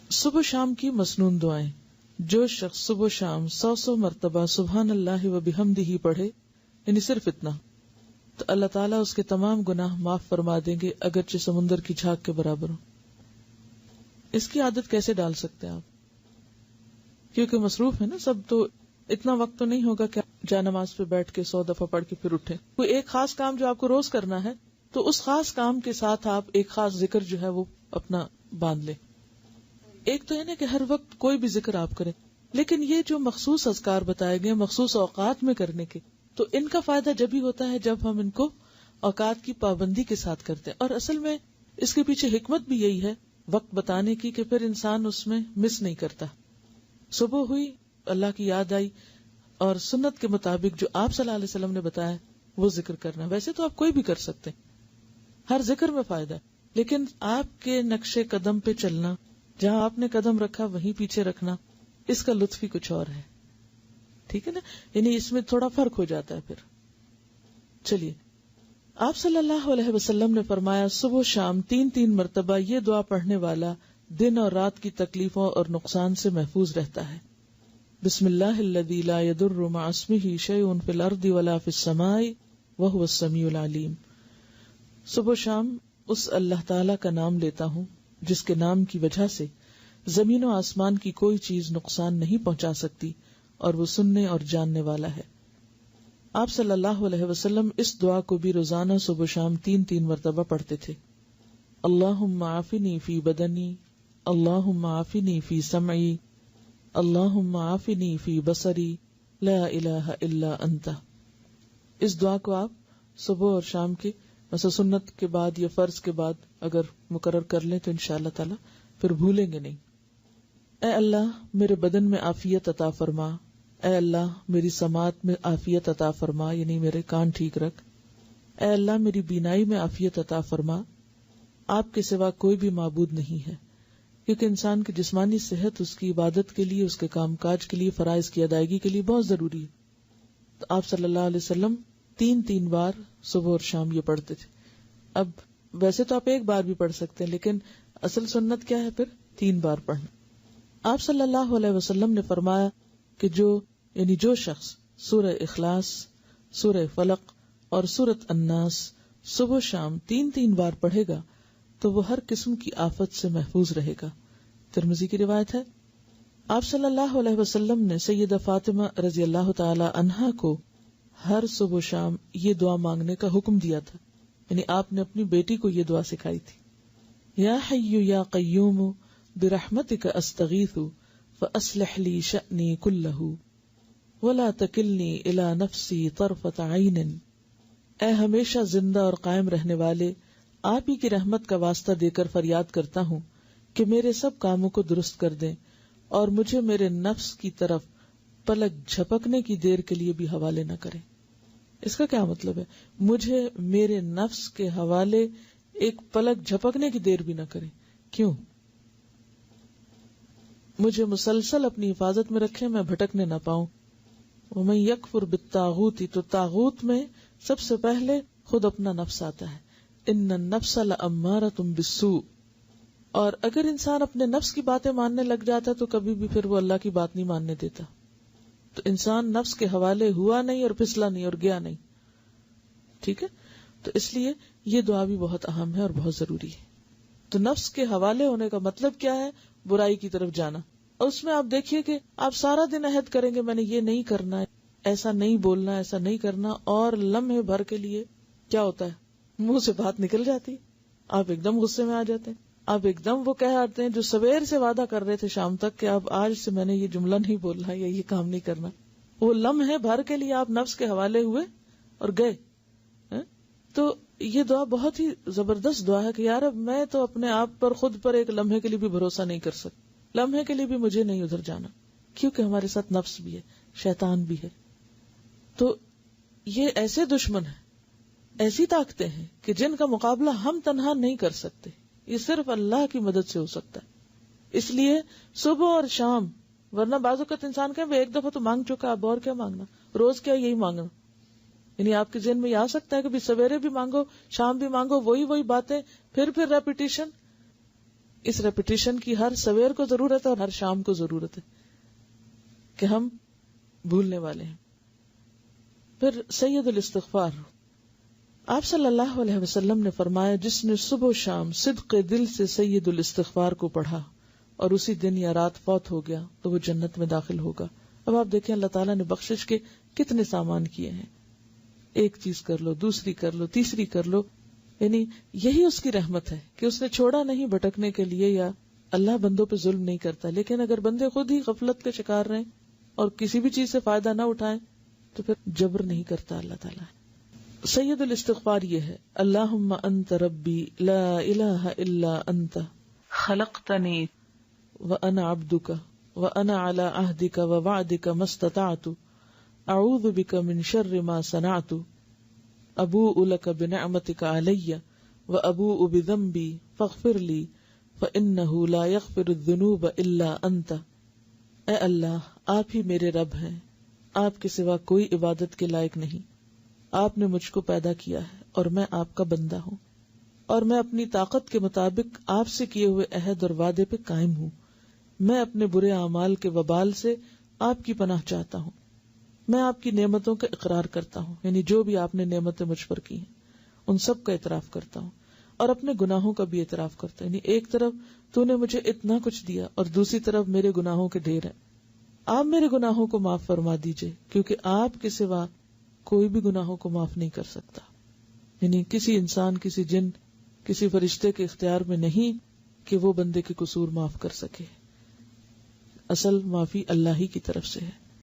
صبح شام کی مسنون دعائیں. جو شخص صبح شام 100 مرتبہ سبحان اللہ و بحمدہ پڑھے، یعنی صرف اتنا، تو اللہ تعالیٰ اس کے تمام گناہ معاف فرما دیں گے، اگرچہ سمندر کی جھاگ کے برابر ہو. اس کی عادت کیسے ڈال سکتے ہیں آپ؟ کیونکہ مصروف ہے نا سب، تو اتنا وقت تو نہیں ہوگا کہ جا نماز پہ بیٹھ کے 100 دفعہ پڑھ کے پھر اٹھیں. کوئی ایک خاص کام جو آپ کو روز کرنا ہے، تو اس خاص کام کے ساتھ آپ ایک خاص ذکر جو ہے وہ اپنا باندھ لیں. ایک تو ہے نا کہ ہر وقت کوئی بھی ذکر آپ کریں، لیکن یہ جو مخصوص اذکار بتائے گئے مخصوص اوقات میں کرنے کے، تو ان کا فائدہ جب ہی ہوتا ہے جب ہم ان کو اوقات کی پابندی کے ساتھ کرتے ہیں. اور اصل میں اس کے پیچھے حکمت بھی یہی ہے وقت بتانے کی، کہ پھر انسان اس میں مس نہیں کرتا. صبح ہوئی، اللہ کی یاد آئی، اور سنت کے مطابق جو آپ صلی اللہ علیہ وسلم نے بتایا وہ ذکر کرنا. ویسے تو آپ کوئی بھی کر سکتے ہیں، ہر ذکر میں فائدہ ہے، لیکن آپ کے نقشے قدم پہ چلنا، جہاں آپ نے قدم رکھا وہیں پیچھے رکھنا، اس کا لطف ہی کچھ اور ہے. ٹھیک ہے نا، یعنی اس میں تھوڑا فرق ہو جاتا ہے. پھر چلیے، آپ صلی اللہ علیہ وسلم نے فرمایا صبح شام 3 مرتبہ یہ دعا پڑھنے والا دن اور رات کی تکلیفوں اور نقصان سے محفوظ رہتا ہے. بسم اللہ الذی لا یضر مع اسمہ شیء فی الارض ولا فی السماء وہو السمیع العلیم. صبح شام اس اللہ تعالی کا نام لیتا ہوں جس کے نام کی وجہ سے زمین و آسمان کی کوئی چیز نقصان نہیں پہنچا سکتی، اور وہ سننے اور جاننے والا ہے. آپ صلی اللہ علیہ وسلم اس دعا کو بھی روزانہ صبح شام 3 مرتبہ پڑھتے تھے. اللہم عافنی فی بدنی، اللہم عافنی فی سمعی، اللہم عافنی فی بصری، لا الہ الا انت. اس دعا کو آپ صبح اور شام کے مثلا سنت کے بعد یا فرض کے بعد اگر مقرر کر لیں تو انشاءاللہ تعالی پھر بھولیں گے نہیں. اے اللہ میرے بدن میں عافیت عطا فرما، اے اللہ میری سماعت میں عافیت عطا فرما، یعنی میرے کان ٹھیک رکھ. اے اللہ میری بینائی میں عافیت عطا فرما. آپ کے سوا کوئی بھی معبود نہیں ہے، کیونکہ انسان کی جسمانی صحت اس کی عبادت کے لیے، اس کے کام کاج کے لیے، فرائض کی ادائیگی کے لیے بہت ضروری ہے. تو آپ صلی اللہ علیہ وسلم 3 بار صبح اور شام یہ پڑھتے تھے. اب ویسے تو آپ ایک بار بھی پڑھ سکتے ہیں، لیکن اصل سنت کیا ہے؟ پھر 3 بار پڑھنا. آپ صلی اللہ علیہ وسلم نے فرمایا کہ جو شخص سورہ اخلاص، سورہ فلق اور سورۃ الناس صبح شام 3 بار پڑھے گا تو وہ ہر قسم کی آفت سے محفوظ رہے گا. ترمذی کی روایت ہے. آپ صلی اللہ علیہ وسلم نے سیدہ فاطمہ رضی اللہ تعالی عنہا کو ہر صبح شام یہ دعا مانگنے کا حکم دیا تھا، یعنی آپ نے اپنی بیٹی کو یہ دعا سکھائی تھی. یا حی یا قیوم برحمتک استغیث فاصلح لی شأنی کلہ ولا تکلنی الی نفسی طرفۃ عین. اے ہمیشہ زندہ اور قائم رہنے والے، آپ ہی کی رحمت کا واسطہ دے کر فریاد کرتا ہوں کہ میرے سب کاموں کو درست کر دیں اور مجھے میرے نفس کی طرف پلک جھپکنے کی دیر کے لیے بھی حوالے نہ کریں. اس کا کیا مطلب ہے؟ مجھے میرے نفس کے حوالے ایک پلک جھپکنے کی دیر بھی نہ کریں. کیوں؟ مجھے مسلسل اپنی حفاظت میں رکھیں، میں بھٹکنے نہ پاؤں. ومن یکفر بالطاغوت، تو طاغوت میں سب سے پہلے خود اپنا نفس آتا ہے. ان النفس لامارۃ بالسوء. اور اگر انسان اپنے نفس کی باتیں ماننے لگ جاتا تو کبھی بھی پھر وہ اللہ کی بات نہیں ماننے دیتا. تو انسان نفس کے حوالے ہوا نہیں اور پھسلا نہیں اور گیا نہیں. ٹھیک ہے، تو اس لیے یہ دعا بھی بہت اہم ہے اور بہت ضروری ہے. تو نفس کے حوالے ہونے کا مطلب کیا ہے؟ برائی کی طرف جانا. اور اس میں آپ دیکھیے کہ آپ سارا دن عہد کریں گے میں نے یہ نہیں کرنا ہے، ایسا نہیں بولنا، ایسا نہیں کرنا، اور لمحے بھر کے لیے کیا ہوتا ہے؟ منہ سے بات نکل جاتی، آپ ایک دم غصے میں آ جاتے ہیں، آپ ایک دم وہ کہہ آتے ہیں جو سویر سے وعدہ کر رہے تھے شام تک کہ اب آج سے میں نے یہ جملہ نہیں بولنا یا یہ کام نہیں کرنا. وہ لمحے بھر کے لیے آپ نفس کے حوالے ہوئے اور گئے. تو یہ دعا بہت ہی زبردست دعا ہے کہ یار اب میں تو اپنے آپ پر، خود پر ایک لمحے کے لیے بھی بھروسہ نہیں کر سکتا، لمحے کے لیے بھی مجھے نہیں ادھر جانا، کیونکہ ہمارے ساتھ نفس بھی ہے، شیطان بھی ہے. تو یہ ایسے دشمن ہیں، ایسی طاقتیں ہیں کہ جن کا مقابلہ ہم تنہا نہیں کر سکتے، یہ صرف اللہ کی مدد سے ہو سکتا ہے. اس لیے صبح اور شام، ورنہ بعض اوقات انسان کہے ایک دفعہ تو مانگ چکا، اب اور کیا مانگنا، روز کیا یہی مانگنا. یعنی آپ کے ذہن میں یہ آ سکتا ہے کہ سویرے بھی مانگو، شام بھی مانگو، وہی باتیں، پھر ریپیٹیشن. اس ریپیٹیشن کی ہر سویر کو ضرورت ہے اور ہر شام کو ضرورت ہے کہ ہم بھولنے والے ہیں. پھر سید الاستغفار. آپ صلی اللہ علیہ وسلم نے فرمایا جس نے صبح و شام صدق دل سے سید الاستغفار کو پڑھا اور اسی دن یا رات فوت ہو گیا تو وہ جنت میں داخل ہوگا. اب آپ دیکھیں اللہ تعالیٰ نے بخشش کے کتنے سامان کیے ہیں. ایک چیز کر لو، دوسری کر لو، تیسری کر لو. یعنی یہی اس کی رحمت ہے کہ اس نے چھوڑا نہیں بھٹکنے کے لیے، یا اللہ بندوں پہ ظلم نہیں کرتا. لیکن اگر بندے خود ہی غفلت کے شکار رہیں اور کسی بھی چیز سے فائدہ نہ اٹھائیں تو پھر جبر نہیں کرتا اللہ تعالیٰ. سید الاستغفار یہ ہے: اللہم انت ربی لا الہ الا انت خلقتنی وانا عبدک وانا علی عہدک ووعدک ما استطعت اعوذ بک من شر ما صنعت ابوء لک بنعمتک علی وابوء بذنبی فاغفر لی فانہ لا یغفر الذنوب الا انت. اے اللہ، آپ ہی میرے رب ہیں، آپ کے سوا کوئی عبادت کے لائق نہیں. آپ نے مجھ کو پیدا کیا ہے اور میں آپ کا بندہ ہوں، اور میں اپنی طاقت کے مطابق آپ سے کیے ہوئے عہد اور وعدے پہ قائم ہوں. میں اپنے برے اعمال کے وبال سے آپ کی پناہ چاہتا ہوں. میں آپ کی نعمتوں کا اقرار کرتا ہوں، یعنی جو بھی آپ نے نعمتیں مجھ پر کی ہیں ان سب کا اعتراف کرتا ہوں، اور اپنے گناہوں کا بھی اعتراف کرتا ہوں. یعنی ایک طرف تو نے مجھے اتنا کچھ دیا اور دوسری طرف میرے گناہوں کے ڈھیر ہیں. آپ میرے گناہوں کو معاف فرما دیجئے، کیونکہ آپ کے سوا کوئی بھی گناہوں کو معاف نہیں کر سکتا. یعنی کسی انسان، کسی جن، کسی فرشتے کے اختیار میں نہیں کہ وہ بندے کے قصور معاف کر سکے. اصل معافی اللہ ہی کی طرف سے ہے.